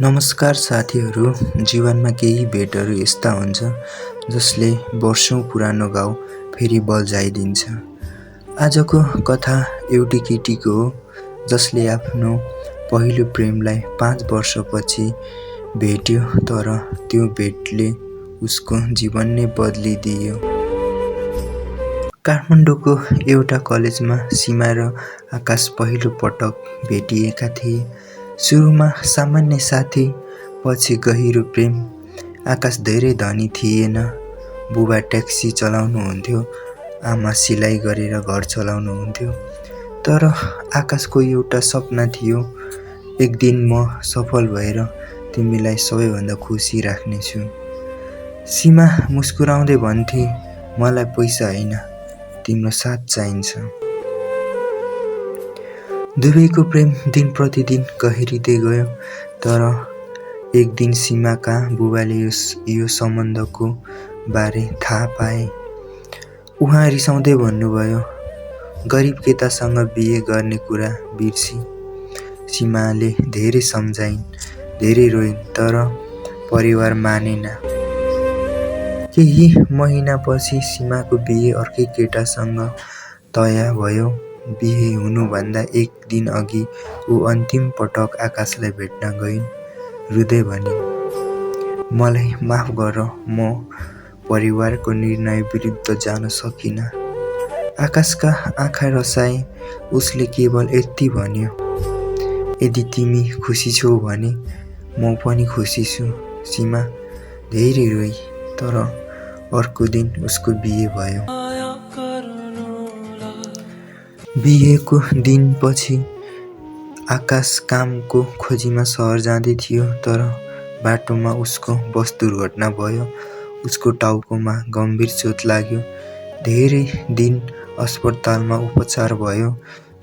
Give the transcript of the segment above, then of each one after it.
नमस्कार साथीहरू। जीवनमा केही भेटहरू यस्ता हुन्छ जसले वर्षौं पुरानो घाउ फेरि बल्झाइदिन्छ। आजको कथा एउटी केटीको हो जसले आफ्नो पहिलो प्रेमलाई 5 वर्षपछि भेट्यो, तर त्यो भेटले उसको जीवन नै बदलिदियो। काठमाडौँको एउटा कलेजमा सीमा र आकाश पहिलो पटक भेटिएका थिए। सुरुमा सामान्य साथी, पछि गहिरो प्रेम। आकाश धेरै धनी थिएन। बुबा ट्याक्सी चलाउनुहुन्थ्यो, आमा सिलाइ गरेर घर चलाउनुहुन्थ्यो। तर आकाशको एउटा सपना थियो, एक दिन म सफल भएर तिमीलाई सबैभन्दा खुसी राख्नेछु। सीमा मुस्कुराउँदै भन्थे, मलाई पैसा होइन, तिम्रो साथ चाहिन्छ। दुवैको प्रेम दिन प्रतिदिन गहिरिँदै गयो। तर एक दिन सीमाका बुबाले यो सम्बन्धको बारे थाहा पाए। उहाँ रिसाउँदै भन्नुभयो, गरिब केटासँग बिहे गर्ने कुरा बिर्सी। सीमाले धेरै सम्झाइन्, धेरै रोइन्, तर परिवार मानेन। केही महिनापछि सीमाको बिहे अर्कै केटासँग तय भयो। बिहे हुनुभन्दा एक दिन अघि ऊ अन्तिम पटक आकाशलाई भेट्न गइन्। रुँदै भनिन्, मलाई माफ गर, म परिवारको निर्णय विरुद्ध जान सकिन। आकाशका आँखा रसाए। उसले केवल यति भन्यो, यदि तिमी खुसी छौ भने म पनि खुसी छु। सीमा धेरै रोई। तर अर्को दिन उसको बिहे भयो। बिहेको दिनपछि आकाश कामको खोजीमा सहर जाँदै थियो, तर बाटोमा उसको बस दुर्घटना भयो। उसको टाउकोमा गम्भीर चोट लाग्यो। धेरै दिन अस्पतालमा उपचार भयो।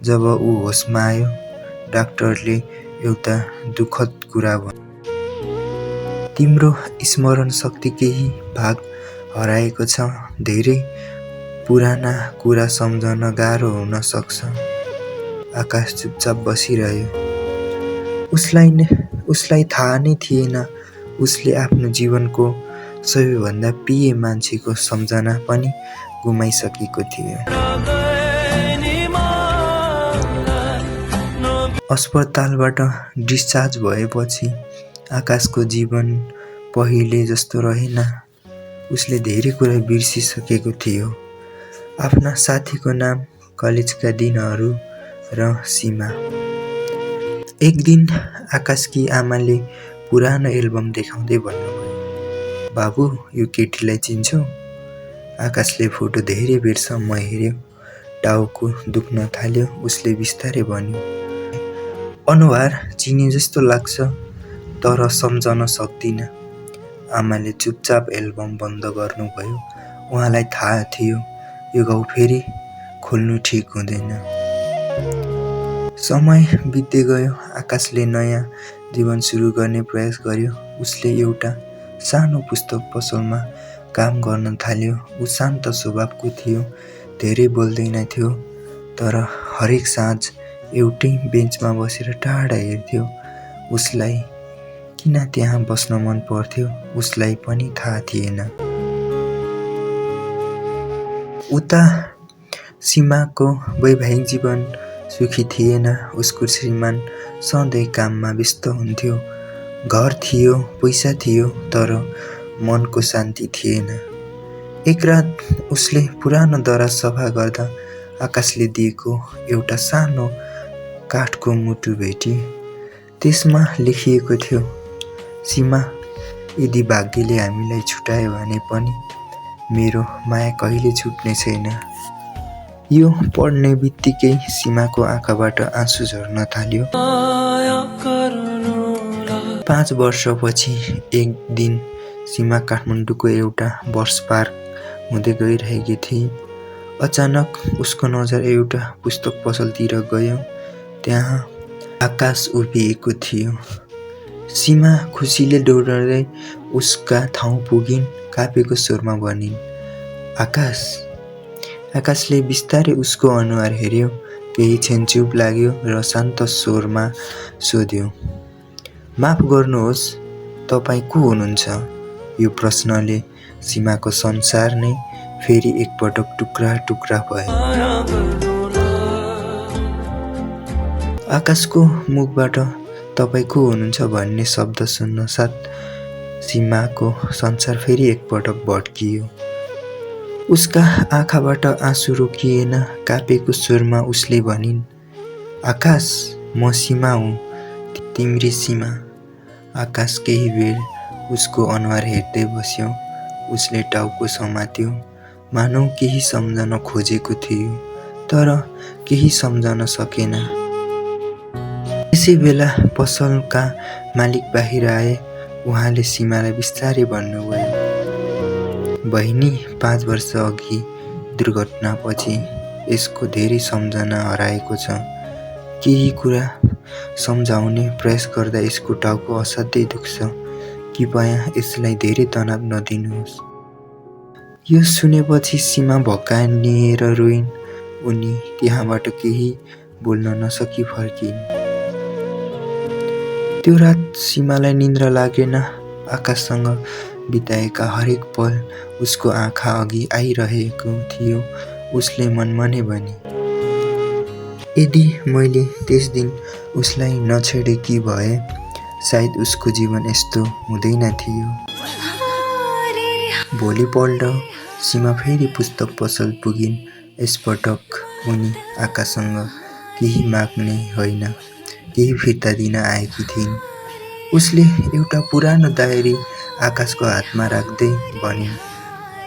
जब ऊ होसमा आयो, डाक्टरले एउटा दुःखद कुरा भन्यो, तिम्रो स्मरण शक्ति केही भाग हराएको छ। धेरै पुराना कुरा सम्झन गाह्रो हुन सक्छ। आकाश चुपचाप बसिरह्यो। उसलाई थाहा नै थिएन, उसले आफ्नो जीवनको सबैभन्दा प्रिय मान्छेको सम्झना पनि गुमाइसकेको थियो। अस्पतालबाट डिस्चार्ज भएपछि आकाशको जीवन पहिले जस्तो रहेन। उसले धेरै कुरा बिर्सिसकेको थियो, आफ्ना साथीको नाम, कलेजका दिनहरू र सीमा। एक दिन आकाशकी आमाले पुरानो एल्बम देखाउँदै भन्नुभयो, बाबु यो केटीलाई चिन्छौ? आकाशले फोटो धेरै बेरसम्म हेर्यो। टाउको दुख्न थाल्यो। उसले बिस्तारै भन्यो, अनुहार चिने जस्तो लाग्छ, तर सम्झन सक्दिन। आमाले चुपचाप एल्बम बन्द गर्नुभयो। उहाँलाई थाहा थियो, यो घाउ फेरि खोल्नु ठिक हुँदैन। समय बित्दै गयो। आकाशले नयाँ जीवन सुरु गर्ने प्रयास गर्यो। उसले एउटा सानो पुस्तक पसलमा काम गर्न थाल्यो। ऊ शान्त स्वभावको थियो, धेरै बोल्दैनथ्यो, तर हरेक साँझ एउटै बेन्चमा बसेर टाढा हेर्थ्यो। उसलाई किन त्यहाँ बस्न मन पर्थ्यो, उसलाई पनि थाहा थिएन। उता सीमाको वैवाहिक जीवन सुखी थिएन। उसको श्रीमान सधैँ काममा व्यस्त हुन्थ्यो। घर थियो, पैसा थियो, तर मनको शान्ति थिएन। एक रात उसले पुरानो दराज सफा गर्दा आकाशले दिएको एउटा सानो काठको मुटु भेटी। त्यसमा लेखिएको थियो, सीमा, यदि भाग्यले हामीलाई छुटायो भने पनि मेरो माया कहिले छुट्ने छैन। यो पढ्ने बित्तिकै सीमाको आँखाबाट आँसु झर्न थाल्यो। 5 वर्षपछि एक दिन सीमा काठमाडौँको एउटा बस पार्क हुँदै गइरहेकी थिए। अचानक उसको नजर एउटा पुस्तक पसलतिर गयो। त्यहाँ आकाश उभिएको थियो। सीमा खुसीले दौडदै उसका ठाउँ पुगिन्। कापेको स्वरमा भनिन्, आकाश। आकाशले बिस्तारै उसको अनुहार हेर्यो। केही क्षण चुप लाग्यो र शान्त स्वरमा सोध्यो, माफ गर्नुहोस्, तपाईँ को हुनुहुन्छ? यो प्रश्नले सीमाको संसार नै फेरि एकपटक टुक्रा टुक्रा भयो। आकाशको मुखबाट तपाईँ को हुनुहुन्छ भन्ने शब्द सुन्न साथ सीमाको संसार फेरि एकपटक भड्कियो। उसका आँखाबाट आँसु रोकिएन। कापेको स्वरमा उसले भनिन्, आकाश, म सीमा हुँ, तिम्री सीमा। आकाश केही बेर उसको अनुहार हेर्दै बस्यो। उसले टाउको समात्यो, मानौ केही सम्झन खोजेको थियो, तर केही सम्झन सकेन। त्यसै बेला पसलका मालिक बाहिर आए। उहाँले सीमालाई बिस्तारै भन्नुभयो, बहिनी, 5 वर्ष अघि दुर्घटनापछि यसको धेरै सम्झना हराएको छ। केही कुरा सम्झाउने प्रयास गर्दा यसको टाउको असाध्यै दुख्छ। कृपया यसलाई धेरै तनाव नदिनुहोस्। यो सुनेपछि सीमा भक्कानिएर रोइन्। उनी त्यहाँबाट केही बोल्न नसकी फर्किन्। त्यो रात सीमालाई निन्द्रा लागेन। आकाशसँग बिताएका हरेक पल उसको आँखा अघि आइरहेको थियो। उसले मनमनै भने, यदि मैले त्यस दिन उसलाई नछेडेकी भए सायद उसको जीवन यस्तो हुँदैन थियो। भोलिपल्ट सीमा फेरि पुस्तक पसल पुगिन्। यसपटक उनी आकाशसँग केही माग्ने होइन, केही फिर्ता दिन आएकी थिइन्। उसले एउटा पुरानो डायरी आकाशको हातमा राख्दै भनिन्,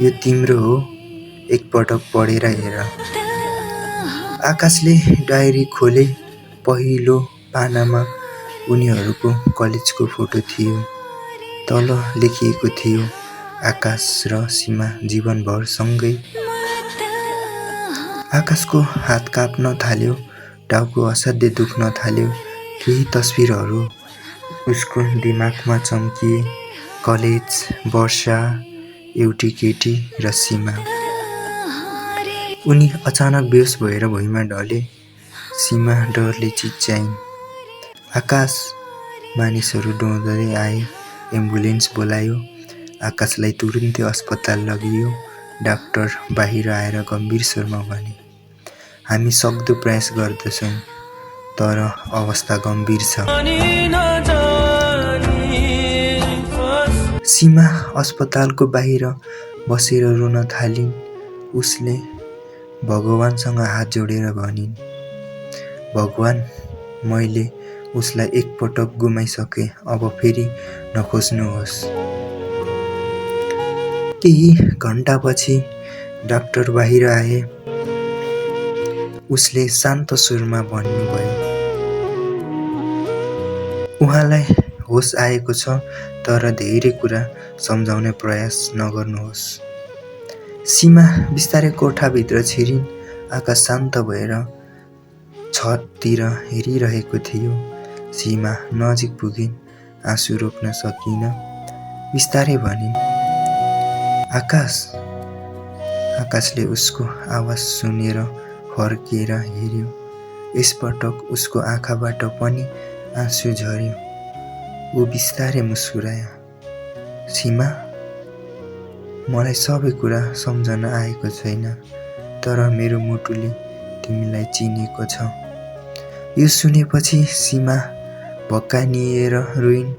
यो तिम्रो हो, एकपटक पढेर हेर। आकाशले डायरी खोले। पहिलो पानामा उनीहरूको कलेजको फोटो थियो। तल लेखिएको थियो, आकाश र सीमा जीवनभर सँगै। आकाशको हात काप्न थाल्यो, टाउको असाध्यै दुख्न थाल्यो। केही तस्बिरहरू उसको दिमागमा चम्किए, कलेज, वर्षा, एउटी केटी र सीमा। उनी अचानक बेहोस भएर भुइँमा ढले। सीमा डरले चिच्याइन्, आकाश! मानिसहरू दौडदै आए। एम्बुलेन्स बोलायो। आकाशलाई तुरुन्तै अस्पताल लगियो। डाक्टर बाहिर आएर गम्भीर स्वरमा भने, हामी सक्दो प्रयास गर्दछौँ, तर अवस्था गम्भीर छ। सीमा अस्पतालको बाहिर बसेर रुन थालिन्। उसले भगवानसँग हात जोडेर भनिन्, भगवान, मैले उसलाई एकपटक गुमाइसकेँ, अब फेरि नखोज्नुहोस्। केही घण्टापछि डाक्टर बाहिर आए। उसले शान्त स्वरमा भन्नुभयो, उहाँलाई होस आएको छ, तर धेरै कुरा सम्झाउने प्रयास नगर्नुहोस्। सीमा बिस्तारै कोठाभित्र छिरिन्। आकाश शान्त भएर छततिर हेरिरहेको थियो। सीमा नजिक पुगिन्। आँसु रोक्न सकिन। बिस्तारै भनिन्, आकाश। आकाशले उसको आवाज सुनेर फर्केर हेर्यो। यसपटक उसको आँखाबाट पनि आँसु झर्यो। ऊ बिस्तारै मुस्कुरायो, सीमा, मलाई सबै कुरा सम्झन आएको छैन, तर मेरो मुटुले तिमीलाई चिनेको छ। यो सुनेपछि सीमा भक्कानिएर रोइन्।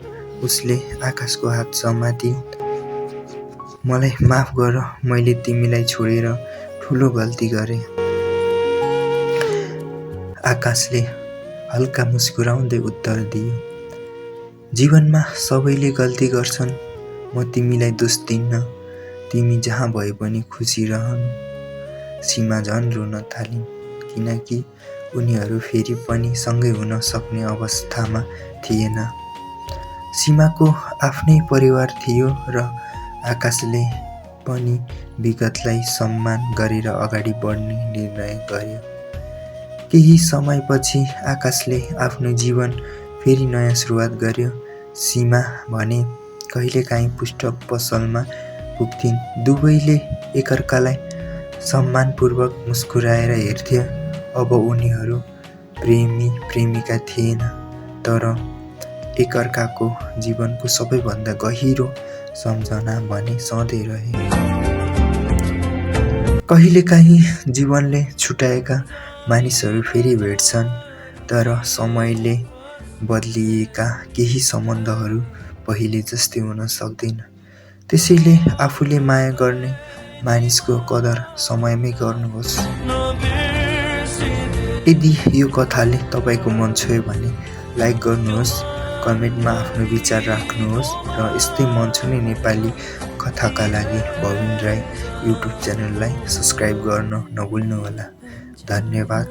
उसले आकाशको हात समातिन्, मलाई माफ गर, मैले तिमीलाई छोडेर ठुलो गल्ती गरेँ। आकाशले हल्का मुस्कुराउँदै उत्तर दियो, जीवनमा सबैले गल्ती गर्छन्, म तिमीलाई दोष दिन्न, तिमी जहाँ भए पनि खुसी रहनु। सीमा झन् रुन थालिन्, किनकि उनीहरू फेरि पनि सँगै हुन सक्ने अवस्थामा थिएन। सीमाको आफ्नै परिवार थियो र आकाशले पनि विगतलाई सम्मान गरेर अगाडि बढ्ने निर्णय गर्यो। केही समयपछि आकाशले आफ्नो जीवन फेरि नयाँ सुरुवात गर्यो। सीमा भने कहिलेकाहीँ पुस्तक पसलमा पुग्थिन्। दुवैले एकअर्कालाई सम्मानपूर्वक मुस्कुराएर हेर्थे। अब उनीहरू प्रेमी प्रेमिका थिएन, तर एकअर्काको जीवनको सबैभन्दा गहिरो सम्झना भने सधैँ रहे। कहिलेकाहीँ जीवनले छुट्याएका मानिसहरू फेरि भेट्छन्, तर समयले बदलिएका केही सम्बन्धहरू पहिले जस्तै हुन सक्दैन। त्यसैले आफूले माया गर्ने मानिसको कदर समयमै गर्नुहोस्। यदि यो कथाले तपाईँको मन छोयो भने लाइक गर्नुहोस्, कमेन्टमा आफ्नो विचार राख्नुहोस् र यस्तै मन छुने नेपाली कथाका लागि भविन राई युट्युब च्यानललाई सब्स्क्राइब गर्न नभुल्नुहोला। धन्यवाद।